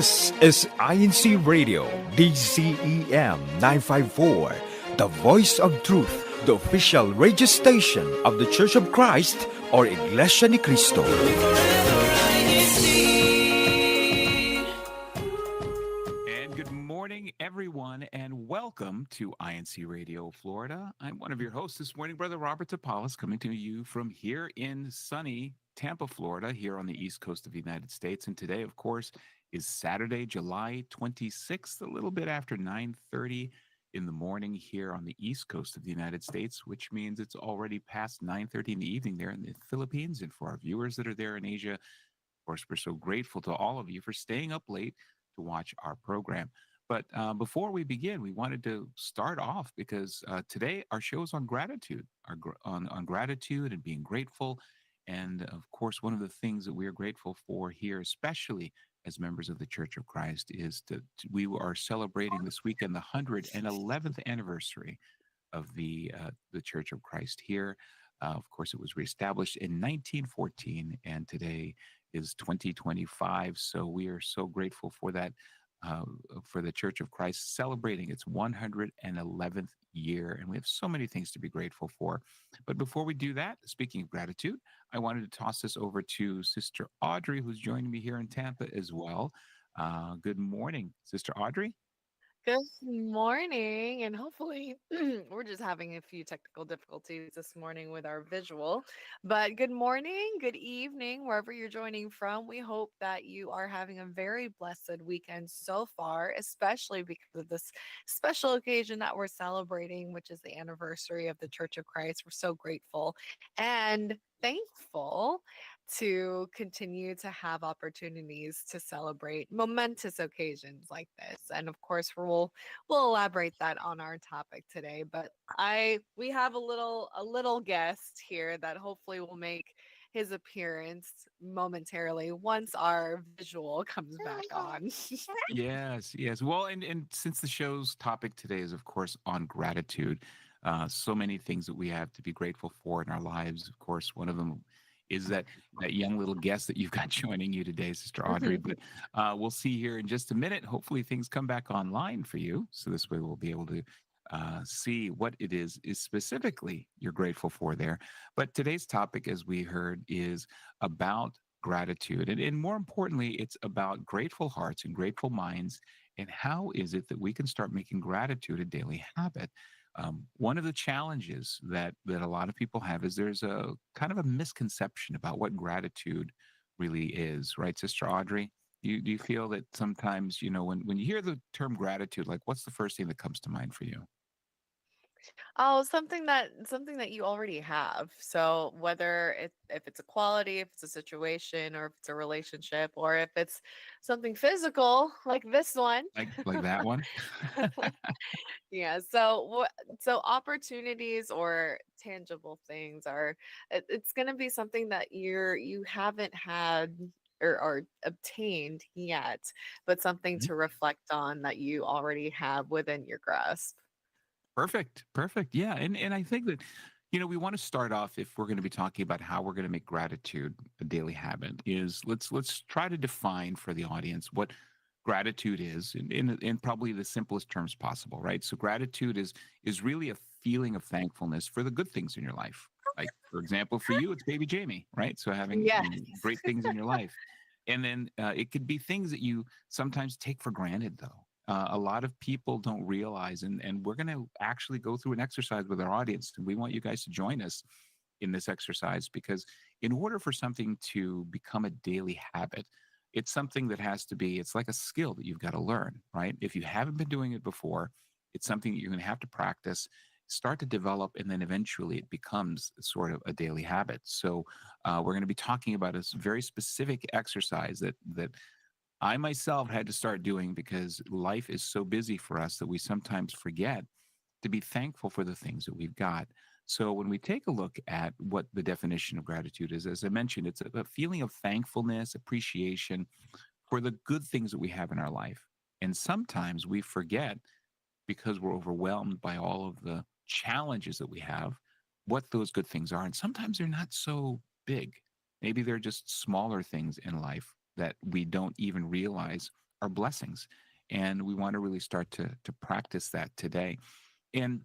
This is INCRadio, DCEM 954, the voice of truth, the official radio station of the Church of Christ or Iglesianicristo. And good morning, everyone, and welcome to INC Radio Florida. I'm one of your hosts this morning, Brother Robert Tapalis, coming to you from here in sunny Tampa, Florida, here on the East Coast of the United States. And today, of course, is Saturday, July 26th, a little bit after 9:30 in the morning here on the East Coast of the United States, which means it's already past 9:30 in the evening there in the Philippines. And for our viewers that are there in Asia, of course, we're so grateful to all of you for staying up late to watch our program. But before we begin, we wanted to start off because today our show is on gratitude, on gratitude and being grateful. And of course, one of the things that we are grateful for here, especially as members of the Church of Christ, is that we are celebrating this weekend the 111th anniversary of the Church of Christ here. Of course, it was reestablished in 1914, and today is 2025. So we are so grateful for that, for the Church of Christ celebrating its 111th year. And we have so many things to be grateful for. But before we do that, speaking of gratitude, I wanted to toss this over to Sister Audrey, who's joining me here in Tampa as well. Good morning, Sister Audrey. Good morning, and hopefully, we're just having a few technical difficulties this morning with our visual. But good morning, good evening, wherever you're joining from. We hope that you are having a very blessed weekend so far, especially because of this special occasion that we're celebrating, which is the anniversary of the Church of Christ. We're so grateful and thankful to continue to have opportunities to celebrate momentous occasions like this. And of course, we'll elaborate that on our topic today. But I we have a little guest here that hopefully will make his appearance momentarily once our visual comes back on. Yes, yes. Well, and since the show's topic today is, of course, on gratitude, so many things that we have to be grateful for in our lives. Of course, one of them is that young little guest that you've got joining you today, Sister Audrey. But we'll see here in just a minute. Hopefully, things come back online for you, so this way we'll be able to see what it is specifically you're grateful for there. But today's topic, as we heard, is about gratitude. And more importantly, it's about grateful hearts and grateful minds. And how is it that we can start making gratitude a daily habit? One of the challenges that a lot of people have is there's a kind of a misconception about what gratitude really is, right, Sister Audrey? Do you feel that sometimes, when you hear the term gratitude, like what's the first thing that comes to mind for you? Oh, something that you already have. So whether if it's a quality, if it's a situation, or if it's a relationship, or if it's something physical like this one. Like that one? Yeah. So opportunities or tangible things are it's going to be something that you haven't had or obtained yet, but something Mhm. to reflect on that you already have within your grasp. Perfect. Perfect. Yeah. And I think that, we want to start off, if we're going to be talking about how we're going to make gratitude a daily habit, is let's try to define for the audience what gratitude is in probably the simplest terms possible, right? So gratitude is really a feeling of thankfulness for the good things in your life. Like, for example, for you, it's baby Jamie, right? So having Yes. great things in your life. And then it could be things that you sometimes take for granted, though. A lot of people don't realize, and we're going to actually go through an exercise with our audience. And we want you guys to join us in this exercise because, in order for something to become a daily habit, it's something that has to be, it's like a skill that you've got to learn, right? If you haven't been doing it before, it's something that you're going to have to practice, start to develop, and then eventually it becomes sort of a daily habit. So, we're going to be talking about a very specific exercise that I myself had to start doing because life is so busy for us that we sometimes forget to be thankful for the things that we've got. So when we take a look at what the definition of gratitude is, as I mentioned, it's a feeling of thankfulness, appreciation for the good things that we have in our life. And sometimes we forget because we're overwhelmed by all of the challenges that we have, what those good things are. And sometimes they're not so big. Maybe they're just smaller things in life that we don't even realize are blessings. And we want to really start to practice that today. And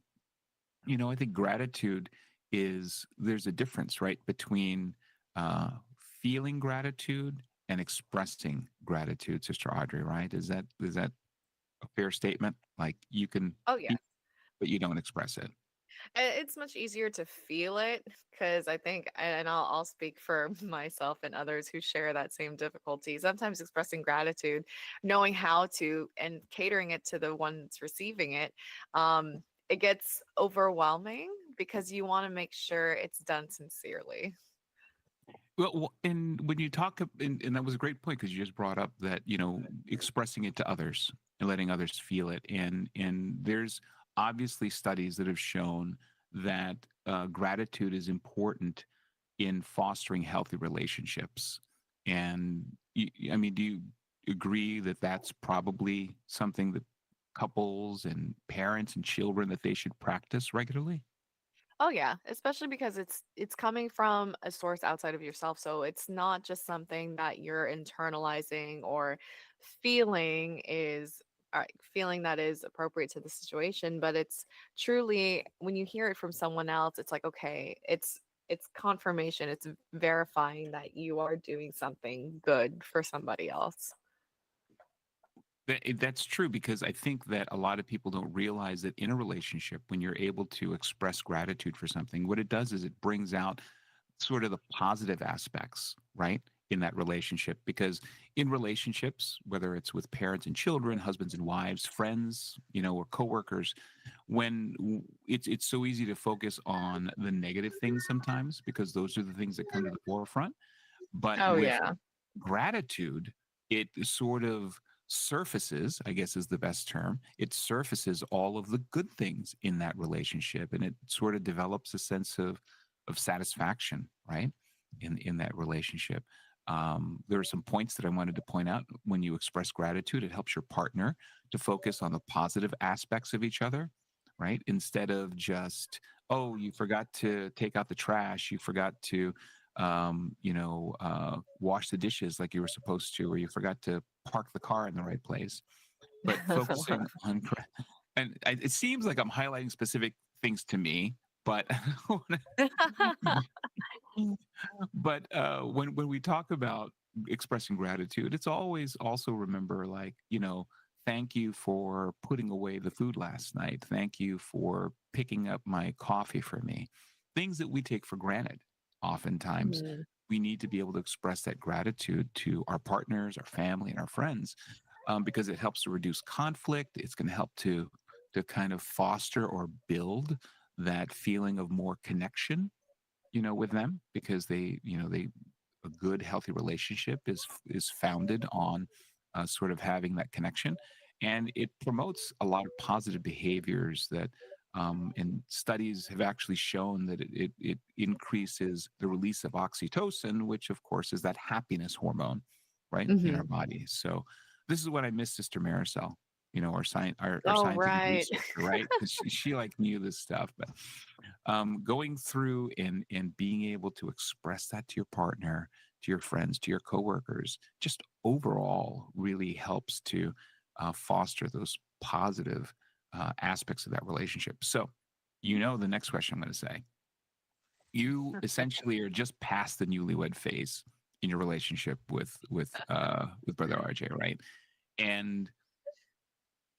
I think gratitude is there's a difference, right, between uh, feeling gratitude and expressing gratitude, Sister Audrey, right? Is that a fair statement? Like you can Oh yeah. feel, but you don't express it. It's much easier to feel it because I think, and I'll speak for myself and others who share that same difficulty. Sometimes expressing gratitude, knowing how to, and catering it to the one that's receiving it, it gets overwhelming because you want to make sure it's done sincerely. Well, and when you talk, and that was a great point because you just brought up that expressing it to others and letting others feel it, and there's obviously studies that have shown that gratitude is important in fostering healthy relationships. And I mean, do you agree that that's probably something that couples and parents and children that they should practice regularly? Oh yeah, especially because it's coming from a source outside of yourself. So it's not just something that you're internalizing or feeling is feeling that is appropriate to the situation, but it's truly when you hear it from someone else, it's like okay, it's confirmation, it's verifying that you are doing something good for somebody else. That's true because I think that a lot of people don't realize that in a relationship, when you're able to express gratitude for something, what it does is it brings out sort of the positive aspects, right, in that relationship. Because in relationships, whether it's with parents and children, husbands and wives, friends, or coworkers, it's so easy to focus on the negative things sometimes because those are the things that come to the forefront. But Oh with yeah. gratitude, it sort of surfaces, I guess is the best term. It surfaces all of the good things in that relationship and it sort of develops a sense of satisfaction, right? In that relationship. There are some points that I wanted to point out. When you express gratitude, it helps your partner to focus on the positive aspects of each other, right? Instead of just, oh, you forgot to take out the trash, you forgot to wash the dishes like you were supposed to, or you forgot to park the car in the right place. But focusing on, and it seems like I'm highlighting specific things to me, but but when we talk about expressing gratitude, it's always also remember, like, thank you for putting away the food last night. Thank you for picking up my coffee for me. Things that we take for granted. Oftentimes, Mhm. we need to be able to express that gratitude to our partners, our family, and our friends, because it helps to reduce conflict. It's going to help to kind of foster or build that feeling of more connection, with them, because they a good healthy relationship is founded on sort of having that connection, and it promotes a lot of positive behaviors that and studies have actually shown that it increases the release of oxytocin, which of course is that happiness hormone, right, in our Mhm. body. So this is what I miss, Sister Marisol, our our Oh scientific right. researcher, right? Because she like knew this stuff. But going through and being able to express that to your partner, to your friends, to your coworkers, just overall really helps to foster those positive aspects of that relationship. So, the next question I'm going to say, you essentially are just past the newlywed phase in your relationship with Brother RJ, right? And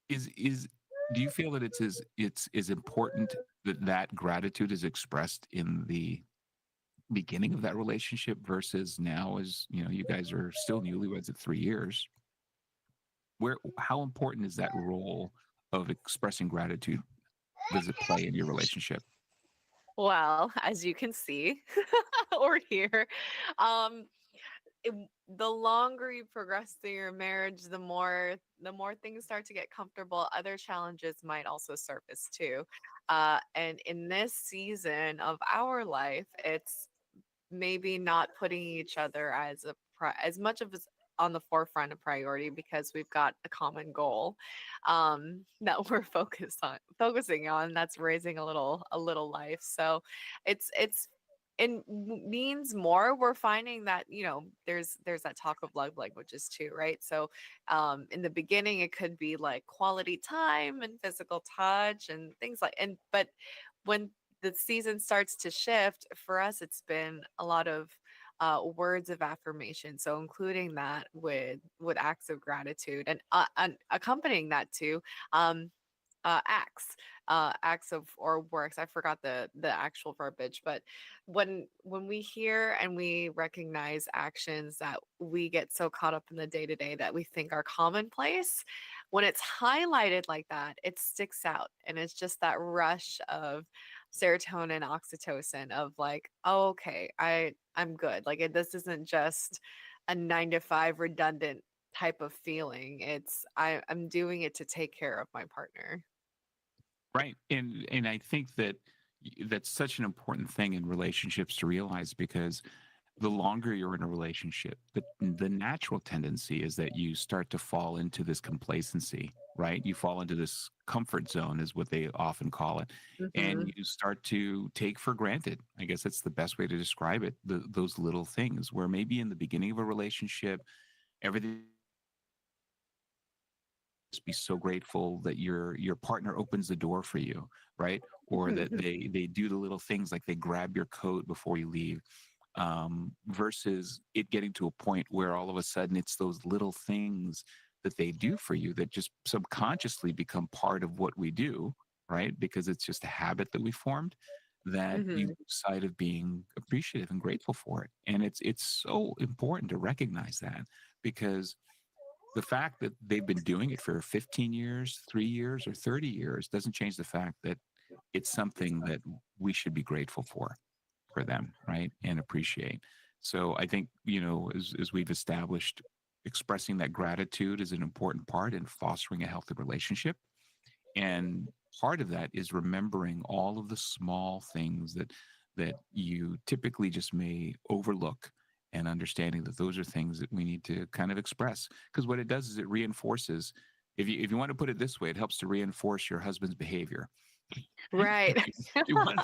is do you feel that it's important that that gratitude is expressed in the beginning of that relationship versus now, as you guys are still newlyweds at 3 years? Where How important is that role of expressing gratitude, does it play in your relationship? Well, as you can see or hear, um, the longer you progress through your marriage, the more things start to get comfortable. Other challenges might also surface too. And in this season of our life, it's maybe not putting each other as as much of as on the forefront of priority because we've got a common goal that we're focusing on, that's raising a little life. So it's means more. We're finding that, there's that talk of love languages too, right? So in the beginning it could be like quality time and physical touch and things like, and but when the season starts to shift, for us it's been a lot of words of affirmation, so including that with acts of gratitude, and accompanying that too, um acts of or works. I forgot the actual verbiage, but when we hear and we recognize actions that we get so caught up in the day to day that we think are commonplace, when it's highlighted like that, it sticks out, and it's just that rush of serotonin, oxytocin of like, oh, okay, I'm good. Like this isn't just a 9 to 5 redundant type of feeling. I'm doing it to take care of my partner. Right. And I think that that's such an important thing in relationships to realize, because the longer you're in a relationship, the natural tendency is that you start to fall into this complacency, right? You fall into this comfort zone, is what they often call it. And Mhm. you start to take for granted. I guess that's the best way to describe it. Those little things where maybe in the beginning of a relationship, everything, just be so grateful that your partner opens the door for you, right? Or that they do the little things like they grab your coat before you leave, versus it getting to a point where all of a sudden it's those little things that they do for you that just subconsciously become part of what we do, right? Because it's just a habit that we formed, that you Mhm. lose sight of being appreciative and grateful for it. And it's so important to recognize that, because the fact that they've been doing it for 15 years, 3 years, or 30 years doesn't change the fact that it's something that we should be grateful for them, right? And appreciate. So I think, as we've established, expressing that gratitude is an important part in fostering a healthy relationship. And part of that is remembering all of the small things that you typically just may overlook, and understanding that those are things that we need to kind of express, because what it does is it reinforces. If you want to put it this way, it helps to reinforce your husband's behavior. Right. If you want,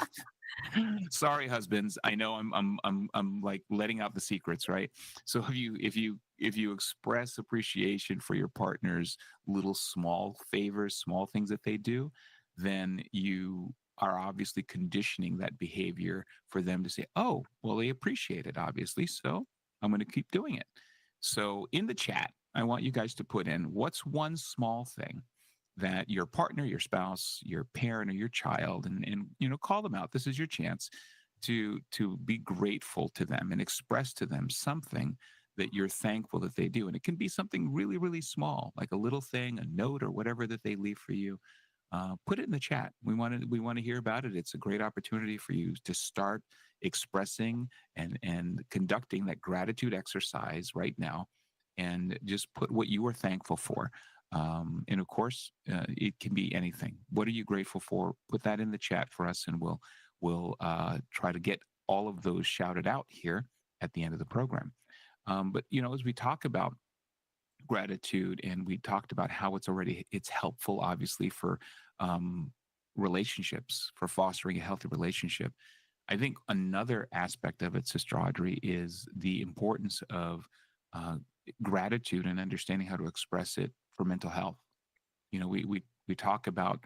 sorry, husbands. I know I'm like letting out the secrets, right? So if you express appreciation for your partner's little small favors, small things that they do, then you are obviously conditioning that behavior for them to say, "Oh, well, they appreciate it, obviously, so I'm going to keep doing it." So in the chat, I want you guys to put in, what's one small thing that your partner, your spouse, your parent, or your child, and call them out. This is your chance to be grateful to them and express to them something that you're thankful that they do. And it can be something really, really small, like a little thing, a note, or whatever that they leave for you. Put it in the chat. We want to hear about it. It's a great opportunity for you to start expressing and conducting that gratitude exercise right now, and just put what you are thankful for. And of course, it can be anything. What are you grateful for? Put that in the chat for us, and we'll try to get all of those shouted out here at the end of the program. But as we talk about gratitude, and we talked about how it's helpful, obviously, for um, relationships, for fostering a healthy relationship. I think another aspect of it, Sister Audrey, is the importance of uh, gratitude and understanding how to express it for mental health. We talk about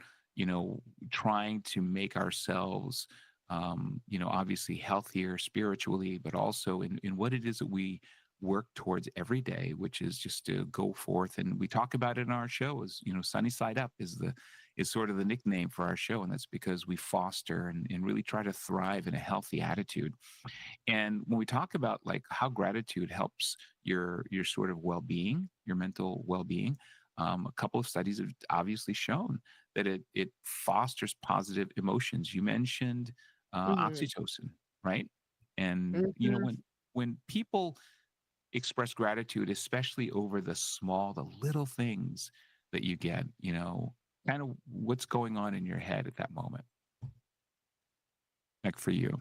trying to make ourselves obviously healthier spiritually, but also in what it is that we work towards every day, which is just to go forth. And we talk about it in our show as, sunny side up is sort of the nickname for our show. And that's because we foster and really try to thrive in a healthy attitude. And when we talk about like how gratitude helps your sort of well-being, your mental well-being, a couple of studies have obviously shown that it fosters positive emotions. You mentioned Mhm. oxytocin, right? And Mhm. when people express gratitude, especially over the little things that you get, kind of what's going on in your head at that moment, like for you.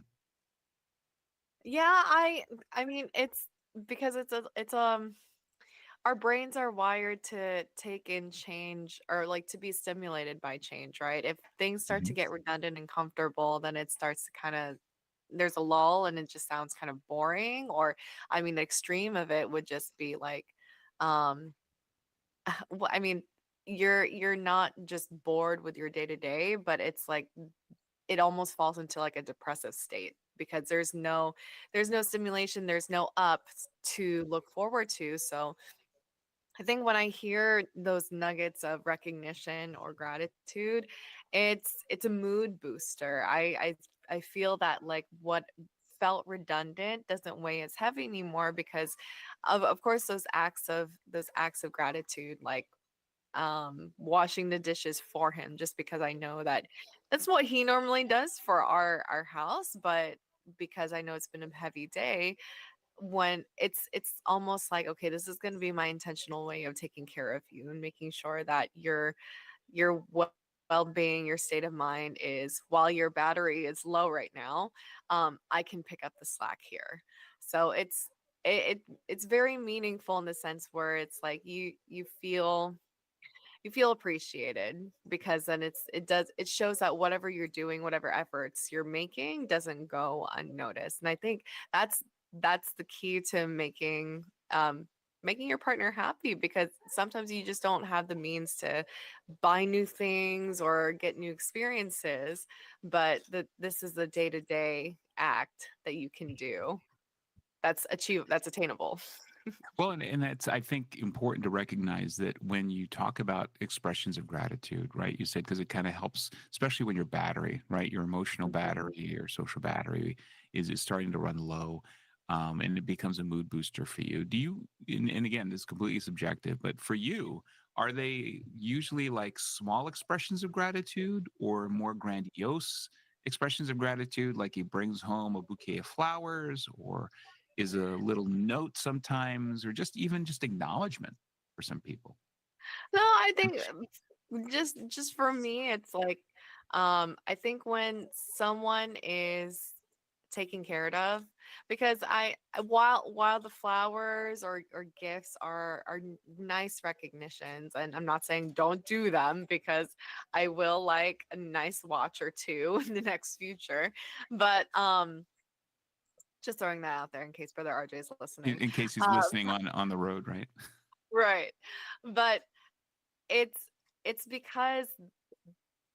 Yeah, I mean, it's because our brains are wired to take in change, or like to be stimulated by change, right? If things start to Mhm. get redundant and comfortable, then it starts to kind of there's a lull and it just sounds kind of boring. Or I mean, the extreme of it would just be like, um well, I mean, you're not just bored with your day to day, but it's like it almost falls into like a depressive state because there's no stimulation, there's no up to look forward to. So I think when I hear those nuggets of recognition or gratitude, it's a mood booster. I feel that like what felt redundant doesn't weigh as heavy anymore because of course those acts of gratitude, like washing the dishes for him, just because I know that that's what he normally does for our house. But because I know it's been a heavy day, when it's almost like, okay, this is going to be my intentional way of taking care of you and making sure that your well-being, your state of mind is, while your battery is low right now, I can pick up the slack here. So it's very meaningful in the sense where it's like you feel appreciated, because then it shows that whatever you're doing, whatever efforts you're making, doesn't go unnoticed. And I think that's the key to making your partner happy, because sometimes you just don't have the means to buy new things or get new experiences, but this is the day-to-day act that you can do that's attainable. Well, and that's, I think, important to recognize that when you talk about expressions of gratitude, right? You said because it kind of helps, especially when your battery, right? Your emotional Mhm. battery, your social battery is starting to run low, and it becomes a mood booster for you. Do you, and again, this is completely subjective, but for you, are they usually like small expressions of gratitude or more grandiose expressions of gratitude, like he brings home a bouquet of flowers, or is a little note sometimes, or just even just acknowledgement for some people? No, I think just for me, it's like I think when someone is taken care of, because while the flowers or gifts are nice recognitions, and I'm not saying don't do them, because I will like a nice watch or two in the next future, but just throwing that out there in case Brother RJ is listening. In case he's Uh, listening on the road, right? right. But it's it's because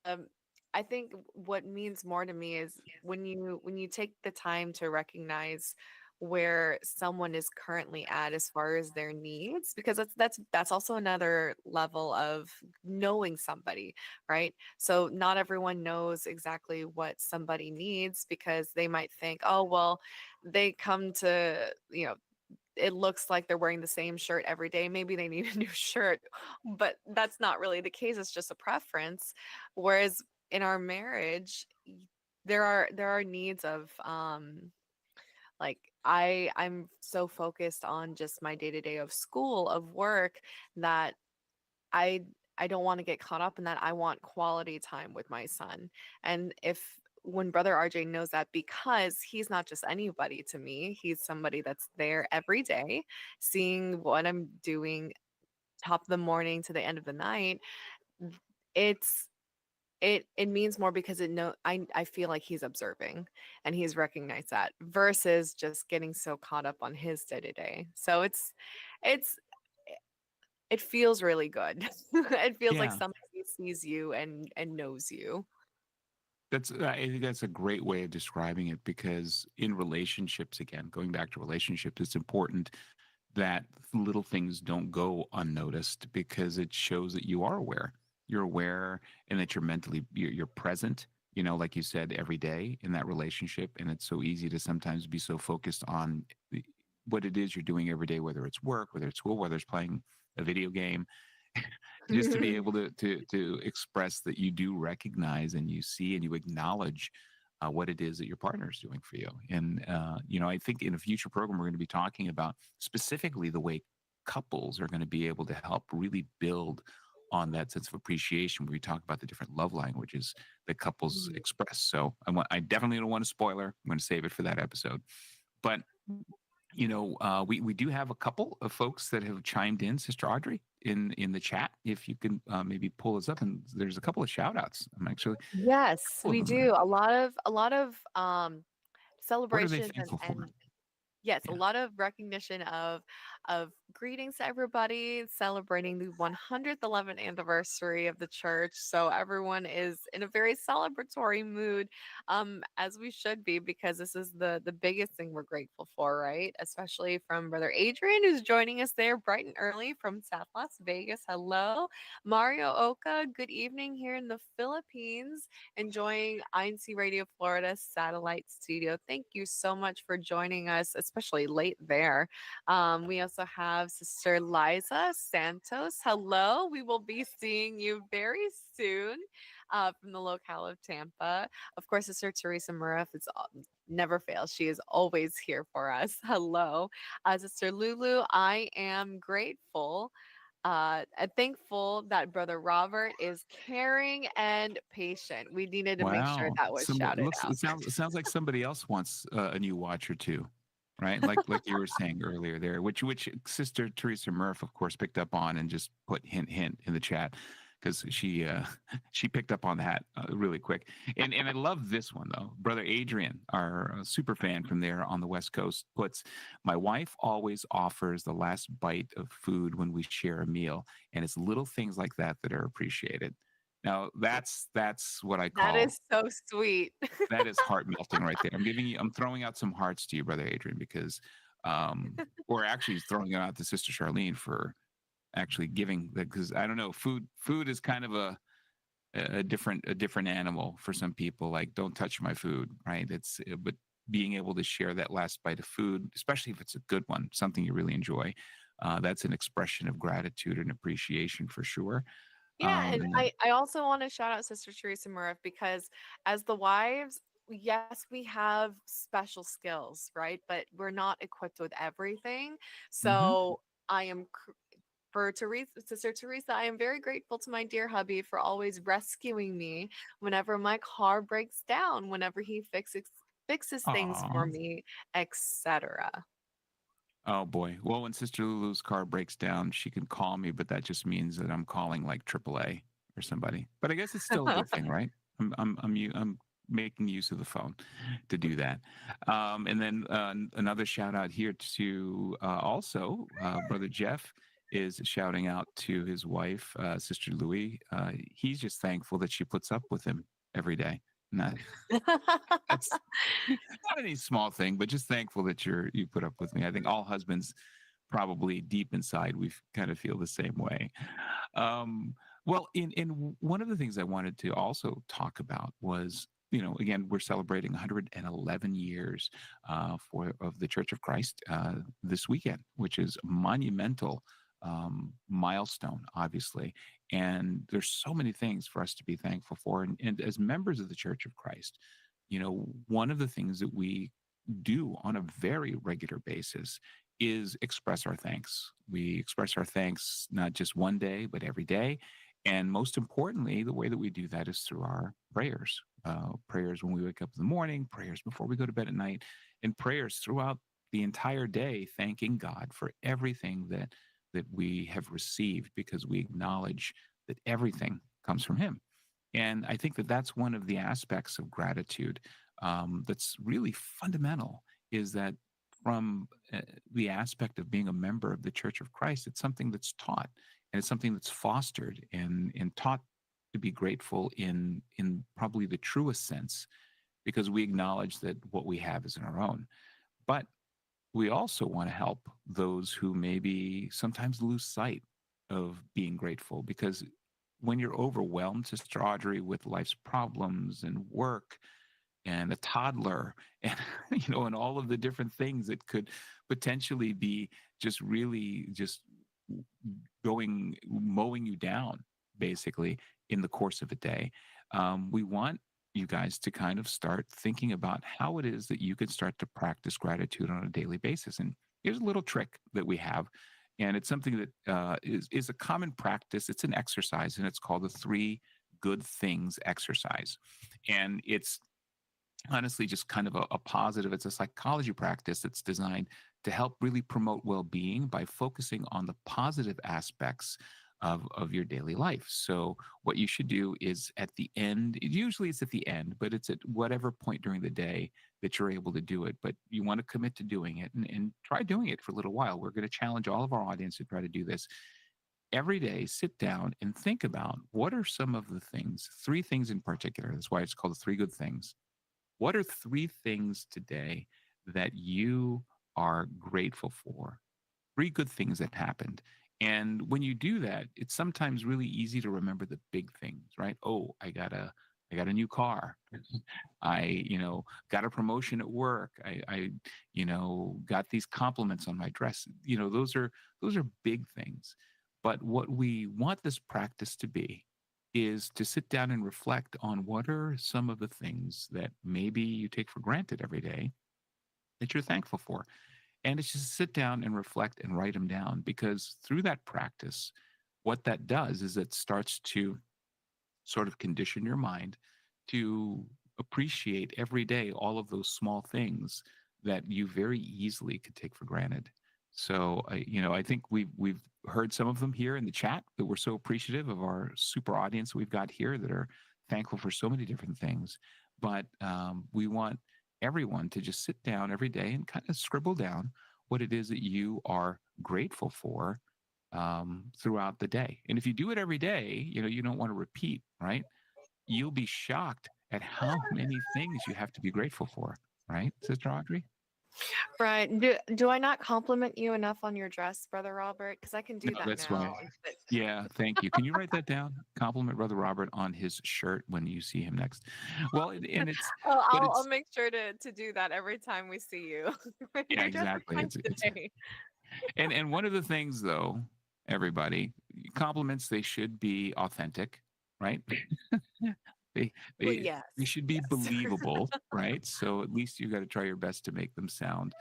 um I think what means more to me is when you take the time to recognize where someone is currently at as far as their needs, because that's also another level of knowing somebody, right? So not everyone knows exactly what somebody needs, because they might think, oh well, they come to, it looks like they're wearing the same shirt every day. Maybe they need a new shirt, but that's not really the case. It's just a preference. Whereas in our marriage, there are needs of like I'm so focused on just my day to day of school, of work, that I I don't want to get caught up in that. I want quality time with my son. And if when Brother RJ knows that, because he's not just anybody to me, he's somebody that's there every day, seeing what I'm doing top of the morning to the end of the night. It's it means more, because I feel like he's observing and he's recognized that, versus just getting so caught up on his day to day. So it's it feels really good. It feels like Yeah, somebody sees you and knows you. that's I think that's a great way of describing it, because in relationships, again, going back to relationships, it's important that little things don't go unnoticed, because it shows that you are aware. You're aware, and that you're present, like you said, every day in that relationship. And it's so easy to sometimes be so focused on what it is you're doing every day, whether it's work, whether it's school, whether it's playing a video game, just to be able to express that you do recognize and you see and you acknowledge what it is that your partner is doing for you. And I think in a future program we're going to be talking about specifically the way couples are going to be able to help really build on that sense of appreciation, where we talk about the different love languages that couples Mhm. express. So I definitely don't want a spoiler. I'm going to save it for that episode. But we do have a couple of folks that have chimed in, Sister Audrey, in the chat. If you can maybe pull us up, and there's a couple of shout outs. I'm actually Yes, couple of we them. do. A lot of What are they celebrations thankful for? and yes, a Yeah. lot of recognition of greetings to everybody, celebrating the 100th 11th anniversary of the church. So everyone is in a very celebratory mood, as we should be, because this is the biggest thing we're grateful for, right? Especially from Brother Adrian, who's joining us there bright and early from South Las Vegas. Hello, Mario Oka. Good evening here in the Philippines, enjoying INC Radio Florida satellite studio. Thank you so much for joining us, especially late there. We also have Sister Liza Santos. Hello. We will be seeing you very soon from the locale of Tampa. Of course, Sister Teresa Murph is never fails. She is always here for us. Hello. Sister Lulu, I am grateful thankful that Brother Robert is caring and patient. We needed to make sure Wow. that was Somebody shouted looks out. it sounds like somebody else wants a new watch or two, right? Like you were saying earlier there, which Sister Teresa Murph, of course, picked up on and just put hint in the chat because she she picked up on that really quick. And I love this one though. Brother Adrian, our super fan from there on the West Coast, puts, "My wife always offers the last bite of food when we share a meal, and it's little things like that that are appreciated." Now that's what I That call, is so sweet. that is heart melting right there. I'm throwing out some hearts to you, Brother Adrian, because or actually throwing it out to Sister Charlene for actually giving that, because I don't know, food is kind of a different animal for some people. Like, don't touch my food, right? But being able to share that last bite of food, especially if it's a good one, something you really enjoy, that's an expression of gratitude and appreciation for sure. Yeah, and And then, I also want to shout out Sister Teresa Murph because as the wives, yes, we have special skills, right? But we're not equipped with everything. mhm. So I am for Teresa, Sister Teresa, I am very grateful to my dear hubby for always rescuing me whenever my car breaks down, whenever he fixes things for Aw. me, etc. Oh boy. Well, when Sister Lulu's car breaks down, she can call me, but that just means that I'm calling like AAA or somebody. But I guess it's still a good thing, right? I'm making use of the phone to do that. And then another shout out here to also Brother Jeff is shouting out to his wife, Sister Louie. He's just thankful that she puts up with him every day. And that's not any small thing, but just thankful that you put up with me. I think all husbands probably deep inside we kind of feel the same way. Well, in one of the things I wanted to also talk about was, again, we're celebrating 111 years for of the Church of Christ this weekend, which is a monumental milestone, obviously. And there's so many things for us to be thankful for. And as members of the Church of Christ, one of the things that we do on a very regular basis is express our thanks. We express our thanks not just one day, but every day. And most importantly, the way that we do that is through our prayers. Prayers when we wake up in the morning, prayers before we go to bed at night, and prayers throughout the entire day, thanking God for everything that we have received, because we acknowledge that everything comes from Him. And I think that that's one of the aspects of gratitude that's really fundamental, is that from the aspect of being a member of the Church of Christ, it's something that's taught, and it's something that's fostered and taught to be grateful in probably the truest sense, because we acknowledge that what we have isn't our own. But we also want to help those who maybe sometimes lose sight of being grateful, because when you're overwhelmed, Sister Audrey, with life's problems and work and a toddler and and all of the different things that could potentially be just really just going mowing you down basically in the course of a day, we want you guys to kind of start thinking about how it is that you can start to practice gratitude on a daily basis. And here's a little trick that we have, and it's something that is a common practice. It's an exercise, and it's called the three good things exercise. And it's honestly just kind of a positive, it's a psychology practice that's designed to help really promote well-being by focusing on the positive aspects of your daily life. So what you should do is at the end, usually it's at the end, but it's at whatever point during the day that you're able to do it. But you want to commit to doing it and try doing it for a little while. We're going to challenge all of our audience to try to do this every day. Sit down and think about what are some of the things, three things in particular. That's why it's called the three good things. What are three things today that you are grateful for? Three good things that happened. And when you do that, it's sometimes really easy to remember the big things, right? Oh, I got a new car. Got a promotion at work. I got these compliments on my dress. Those are big things. But what we want this practice to be is to sit down and reflect on what are some of the things that maybe you take for granted every day that you're thankful for. And it's just sit down and reflect and write them down, because through that practice, what that does is it starts to sort of condition your mind to appreciate every day all of those small things that you very easily could take for granted. So I think we've heard some of them here in the chat, that we're so appreciative of our super audience that we've got here that are thankful for so many different things. But we want everyone to just sit down every day and kind of scribble down what it is that you are grateful for throughout the day. And if you do it every day, you don't want to repeat, right? You'll be shocked at how many things you have to be grateful for, right, Sister Audrey? Right. Do I not compliment you enough on your dress, Brother Robert? Because I can No, do that that's now. why. Yeah, thank you. Can you write that down? Compliment Brother Robert on his shirt when you see him next. Well, and it's, Oh, but I'll it's, make sure to do that every time we see you. yeah, Your dress is exactly. fine It's, today. and one of the things though, everybody, compliments, they should be authentic, right? they Well, they yes, they should be yes. believable, right? So at least you got to try your best to make them sound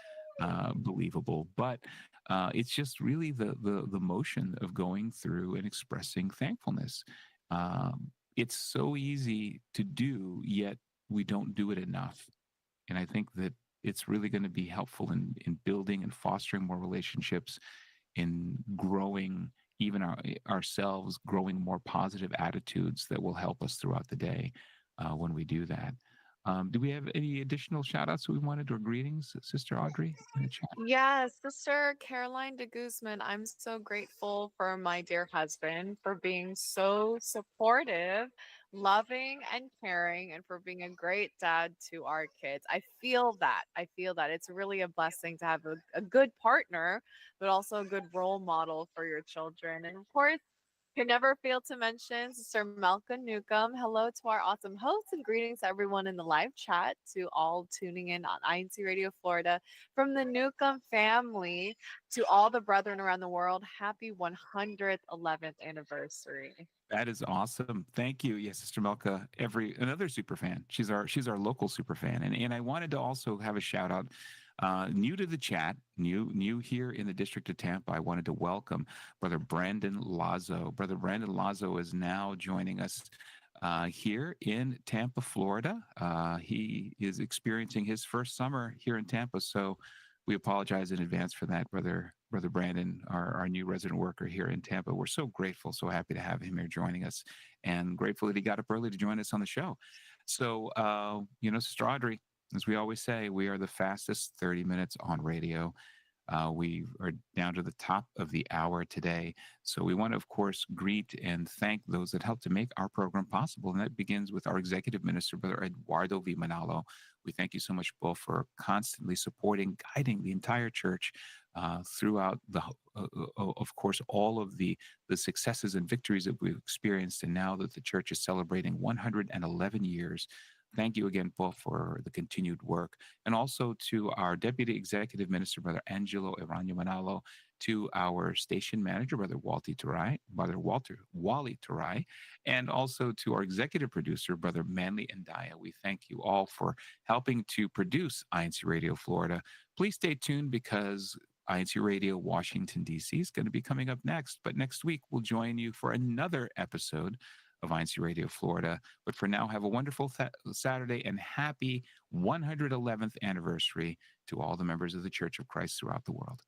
believable. But it's just really the motion of going through and expressing thankfulness. It's so easy to do, yet we don't do it enough. And I think that it's really going to be helpful in building and fostering more relationships, in growing even ourselves, growing more positive attitudes that will help us throughout the day when we do that. Do we have any additional shout outs we wanted, or greetings, Sister Audrey, in the chat? Yes, Sister Caroline de Guzman, I'm so grateful for my dear husband for being so supportive, loving, and caring, and for being a great dad to our kids. I feel that. I feel that. It's really a blessing to have a good partner, but also a good role model for your children. And of course, can never fail to mention Sister Malka Newcomb. Hello to our awesome hosts, and greetings to everyone in the live chat, to all tuning in on INC Radio Florida. From the Newcomb family to all the brethren around the world, happy 111th anniversary. That is awesome. Thank you. Yes, Sister Melka, another super fan. She's our local super fan. And I wanted to also have a shout out. New to the chat, new here in the District of Tampa. I wanted to welcome Brother Brandon Lazo. Brother Brandon Lazo is now joining us here in Tampa, Florida. He is experiencing his first summer here in Tampa, so we apologize in advance for that, Brother Brandon, our new resident worker here in Tampa. We're so grateful, so happy to have him here joining us, and grateful that he got up early to join us on the show. So, Sister Audrey, as we always say, we are the fastest 30 minutes on radio. We are down to the top of the hour today. So we want to, of course, greet and thank those that helped to make our program possible. And that begins with our executive minister, Brother Eduardo V. Manalo. We thank you so much, Bo, for constantly supporting, guiding the entire church throughout of course, all of the successes and victories that we've experienced. And now that the church is celebrating 111 years, thank you again, Paul, for the continued work. And also to our Deputy Executive Minister, Brother Angelo Eranio Manalo, to our station manager, Brother Wally Turai, and also to our executive producer, Brother Manley Andaya. We thank you all for helping to produce INC Radio Florida. Please stay tuned, because INC Radio Washington, D.C. is going to be coming up next. But next week, we'll join you for another episode of INC Radio Florida. But for now, have a wonderful Saturday, and happy 111th anniversary to all the members of the Church of Christ throughout the world.